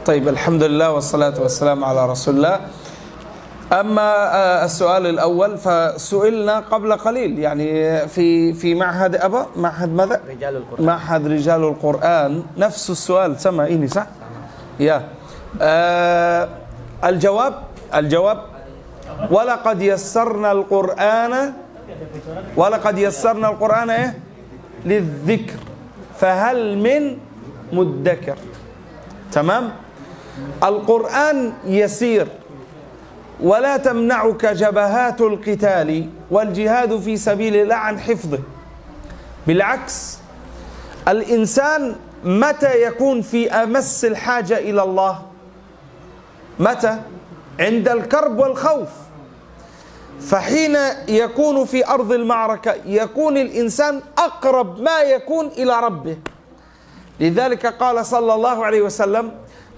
طيب، الحمد لله والصلاة والسلام على رسول الله. أما السؤال الأول فسئلنا قبل قليل يعني في معهد معهد ماذا؟ رجال القرآن. معهد رجال القرآن، نفس السؤال سما ini صح؟ يا الجواب ولقد يسرنا القرآن للذكر فهل من مدكر. تمام. القرآن يسير ولا تمنعك جبهات القتال والجهاد في سبيل الله عن حفظه. بالعكس، الإنسان متى يكون في أمس الحاجة إلى الله؟ متى؟ عند الكرب والخوف. فحين يكون في أرض المعركة يكون الإنسان أقرب ما يكون إلى ربه. لذلك قال صلى الله عليه وسلم: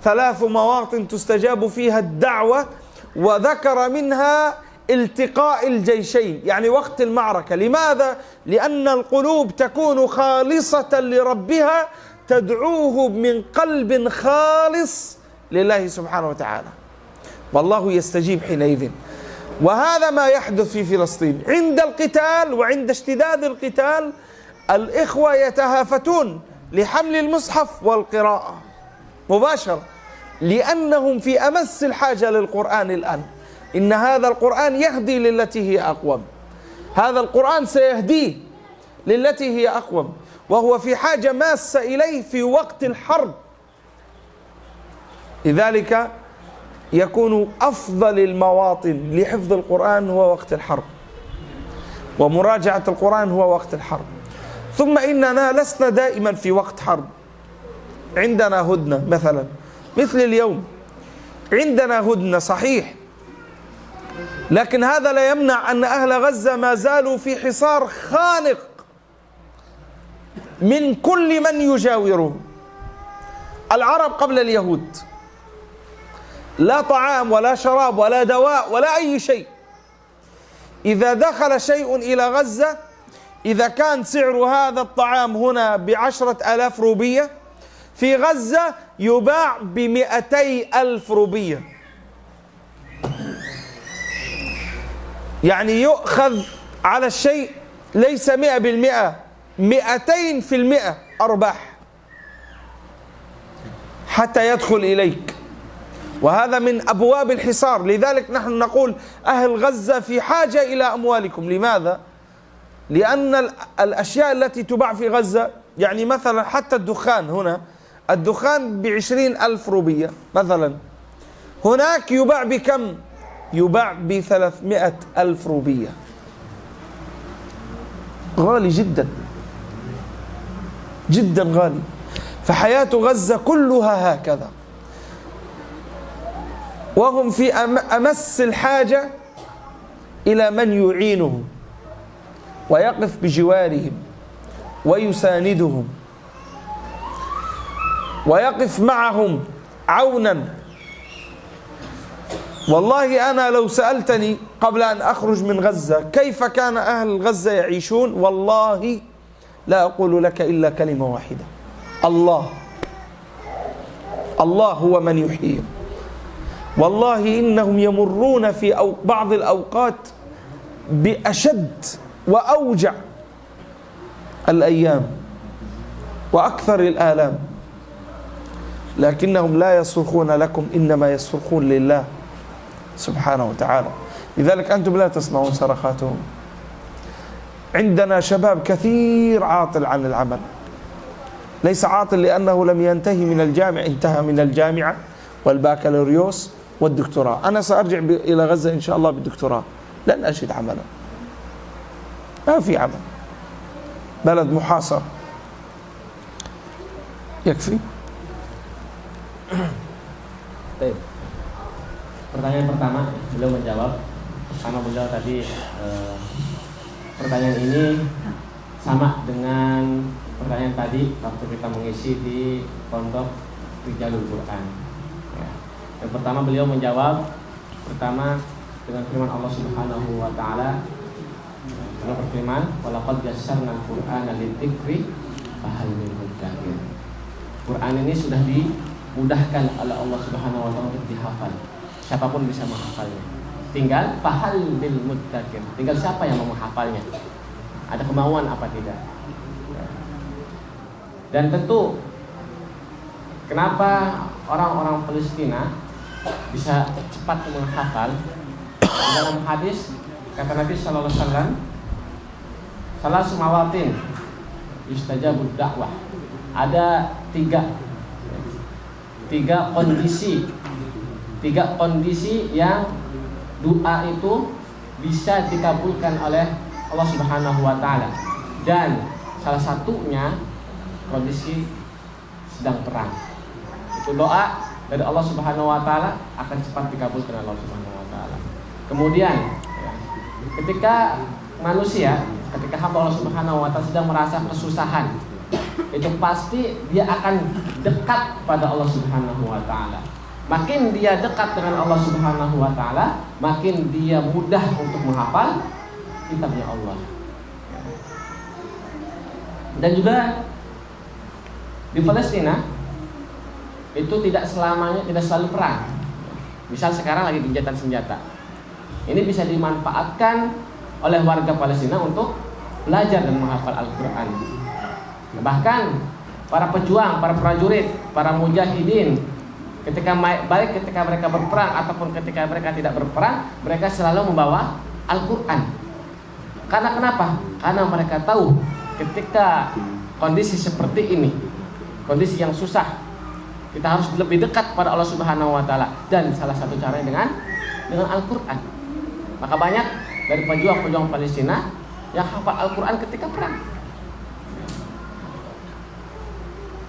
3 مواطن تستجاب فيها الدعوة، وذكر منها التقاء الجيشين، يعني وقت المعركة. لماذا؟ لأن القلوب تكون خالصة لربها، تدعوه من قلب خالص لله سبحانه وتعالى، والله يستجيب حينئذ. وهذا ما يحدث في فلسطين عند القتال وعند اشتداد القتال. الإخوة يتهافتون لحمل المصحف والقراءة مباشرة، لأنهم في أمس الحاجة للقرآن الآن. إن هذا القرآن يهدي للتي هي أقوم، هذا القرآن سيهديه للتي هي أقوم، وهو في حاجة ماسة إليه في وقت الحرب. لذلك يكون أفضل المواطن لحفظ القرآن هو وقت الحرب، ومراجعة القرآن هو وقت الحرب. ثم إننا لسنا دائما في وقت حرب، عندنا هدنة مثلا مثل اليوم، عندنا هدنة صحيح، لكن هذا لا يمنع أن أهل غزة ما زالوا في حصار خانق من كل من يجاورهم. العرب قبل اليهود لا طعام ولا شراب ولا دواء ولا أي شيء. إذا دخل شيء إلى غزة، إذا كان سعر هذا الطعام هنا ب10,000 روبية، في غزة يباع ب200,000 روبية. يعني يؤخذ على الشيء ليس 100%، 200% أرباح حتى يدخل إليك. وهذا من أبواب الحصار. لذلك نحن نقول أهل غزة في حاجة إلى أموالكم. لماذا؟ لأن الأشياء التي تباع في غزة، يعني مثلا حتى الدخان هنا، الدخان ب20,000 روبية مثلا، هناك يباع بكم؟ يباع ب300,000 روبية. غالي جدا جدا غالي. فحياة غزة كلها هكذا، وهم في أمس الحاجة إلى من يعينهم ويقف بجوارهم ويساندهم ويقف معهم عونا. والله أنا لو سألتني قبل أن أخرج من غزة كيف كان أهل غزة يعيشون، والله لا أقول لك إلا كلمة واحدة: الله هو من يحييهم. والله إنهم يمرون في بعض الأوقات بأشد وأوجع الأيام وأكثر الآلام، لكنهم لا يصرخون لكم، إنما يصرخون لله سبحانه وتعالى. لذلك أنتم لا تسمعون صرخاتهم. عندنا شباب كثير عاطل عن العمل، ليس عاطل لأنه لم ينتهي من الجامعة، انتهى من الجامعة والبكالوريوس والدكتوراه. أنا سأرجع إلى غزة إن شاء الله بالدكتوراه، لن أجد عملا، ما في عمل، بلد محاصر. يكفي. Baik. Pertanyaan pertama beliau menjawab, karena beliau tadi pertanyaan ini sama dengan pertanyaan tadi waktu kita mengisi di pondok Rijalul Quran. Ya. Yang pertama beliau menjawab pertama dengan firman Allah Subhanahu wa taala. Allah berfirman, "Walaqad yassarnal Qur'ana lidzikri fahal min muddakir." Quran ini sudah dimudahkan oleh Allah Subhanahu wa taala untuk dihafal. Siapapun bisa menghafalnya. Tinggal fahal bil muttaqin. Tinggal siapa yang mau menghafalnya. Ada kemauan apa tidak. Dan tentu kenapa orang-orang Palestina bisa cepat menghafal? Dalam hadis kata Nabi sallallahu alaihi wasallam, salah sumawatin yustajabud dakwah. Ada tiga kondisi yang doa itu bisa dikabulkan oleh Allah Subhanahu wa taala. Dan salah satunya kondisi sedang perang. Itu doa dari Allah Subhanahu wa taala akan cepat dikabulkan oleh Allah Subhanahu wa taala. Kemudian ketika hamba Allah Subhanahu wa taala sedang merasa kesusahan, itu pasti dia akan dekat pada Allah Subhanahu wa taala. Makin dia dekat dengan Allah Subhanahu wa taala, makin dia mudah untuk menghafal kitabnya Allah. Dan juga di Palestina itu tidak selalu perang. Misal sekarang lagi gencatan senjata. Ini bisa dimanfaatkan oleh warga Palestina untuk belajar dan menghafal Al-Quran. Bahkan para pejuang, para prajurit, para mujahidin, ketika mereka berperang ataupun ketika mereka tidak berperang, mereka selalu membawa Al-Quran. Karena kenapa? Karena mereka tahu ketika kondisi seperti ini, kondisi yang susah, kita harus lebih dekat pada Allah Subhanahu wa taala, dan salah satu caranya dengan Al-Quran. Maka banyak dari pejuang-pejuang Palestina yang hafal Al-Quran ketika perang.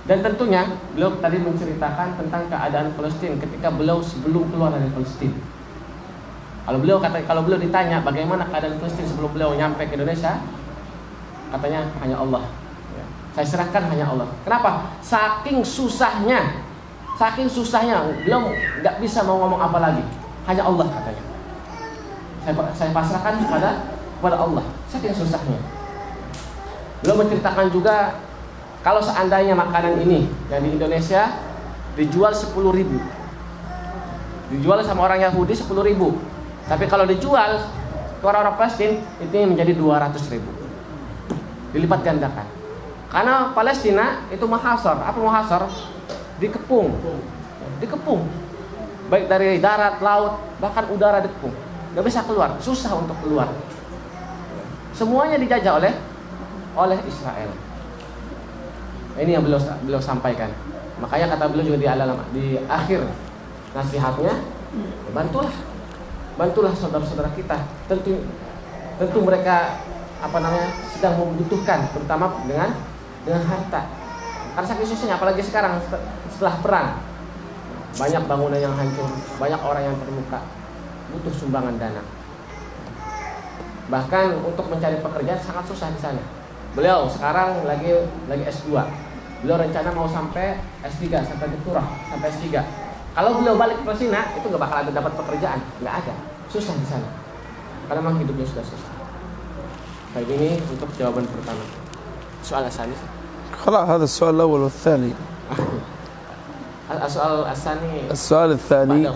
Dan tentunya beliau tadi menceritakan tentang keadaan Palestina ketika beliau sebelum keluar dari Palestina. Kalau beliau ditanya bagaimana keadaan Palestina sebelum beliau nyampe ke Indonesia, katanya hanya Allah. Saya serahkan hanya Allah. Kenapa? Saking susahnya beliau nggak bisa mau ngomong apa lagi. Hanya Allah katanya. Saya pasrahkan kepada Allah. Saking susahnya. Beliau menceritakan juga kalau seandainya makanan ini yang di Indonesia dijual 10.000, dijual sama orang Yahudi 10.000, tapi kalau dijual ke orang-orang Palestina itu menjadi 200.000, dilipat gandakan. Karena Palestina itu muhasar. Apa muhasar? Dikepung, baik dari darat, laut, bahkan udara dikepung, nggak bisa keluar, susah untuk keluar. Semuanya dijajah oleh Israel. Ini yang beliau sampaikan. Makanya kata beliau juga di akhir nasihatnya, bantulah saudara-saudara kita. Tentu mereka sedang membutuhkan, terutama dengan harta. Karena saking susahnya, apalagi sekarang setelah perang, banyak bangunan yang hancur, banyak orang yang terluka, butuh sumbangan dana. Bahkan untuk mencari pekerjaan sangat susah di sana. Beliau sekarang lagi S2. Beliau rencana mau sampai S3, sampai doktorah, sampai S3. Kalau beliau balik ke Palestina, itu nggak bakal ada dapat pekerjaan, nggak ada, susah di sana. Karena memang hidupnya sudah susah. Baik, ini untuk jawaban pertama. Soal asani. خلاص هذا السؤال الأول والثاني. السؤال الثاني.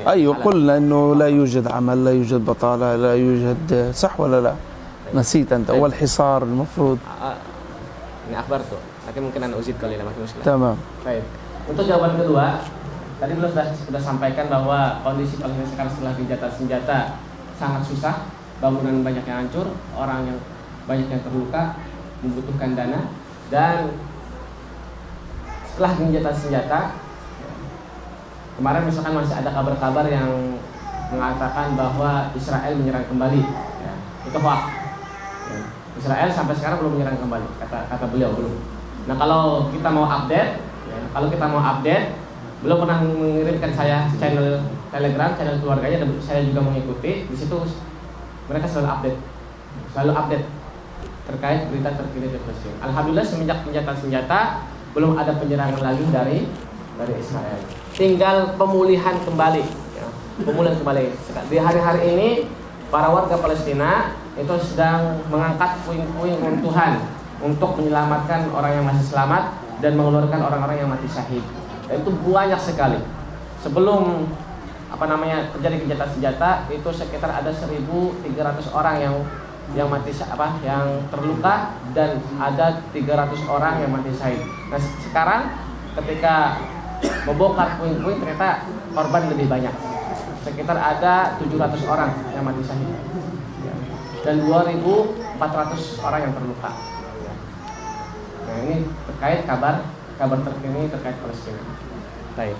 أيوة قلنا إنه لا يوجد عمل، لا يوجد بطالة، لا يوجد، صح ولا لا؟ نسيت أنت أول حصار المفروض. Ini akhbar tuh. Nanti mungkin anda uzid kali lah, makin muskilah. Tamam. Baik. Untuk jawaban kedua, tadi beliau sudah sampaikan bahwa kondisi Palestina sekarang setelah gencatan senjata sangat susah, bangunan banyak yang hancur, orang yang banyak yang terluka, membutuhkan dana, dan setelah gencatan senjata, kemarin misalkan masih ada kabar-kabar yang mengatakan bahwa Israel menyerang kembali. Ya, itu hoax. Ya. Israel sampai sekarang belum menyerang kembali, kata beliau belum. Nah, kalau kita mau update, beliau pernah mengirimkan saya channel Telegram, channel keluarganya, dan saya juga mengikuti. Di situ mereka selalu update terkait berita terkini di Palestina. Alhamdulillah semenjak gencatan senjata belum ada penyerangan lagi dari Israel. Tinggal pemulihan kembali. Ya. Pemulihan kembali. Di hari-hari ini para warga Palestina itu sedang mengangkat puing-puing runtuhan untuk menyelamatkan orang yang masih selamat dan mengeluarkan orang-orang yang mati syahid. Dan itu banyak sekali. Sebelum terjadi gencatan senjata itu sekitar ada 1.300 orang yang mati yang terluka dan ada 300 orang yang mati syahid. Nah, sekarang ketika membongkar puing-puing ternyata korban lebih banyak. Sekitar ada 700 orang yang mati syahid. Dan 2.400 orang yang terluka. Nah, ini terkait kabar terkini terkait Palestina. Baik.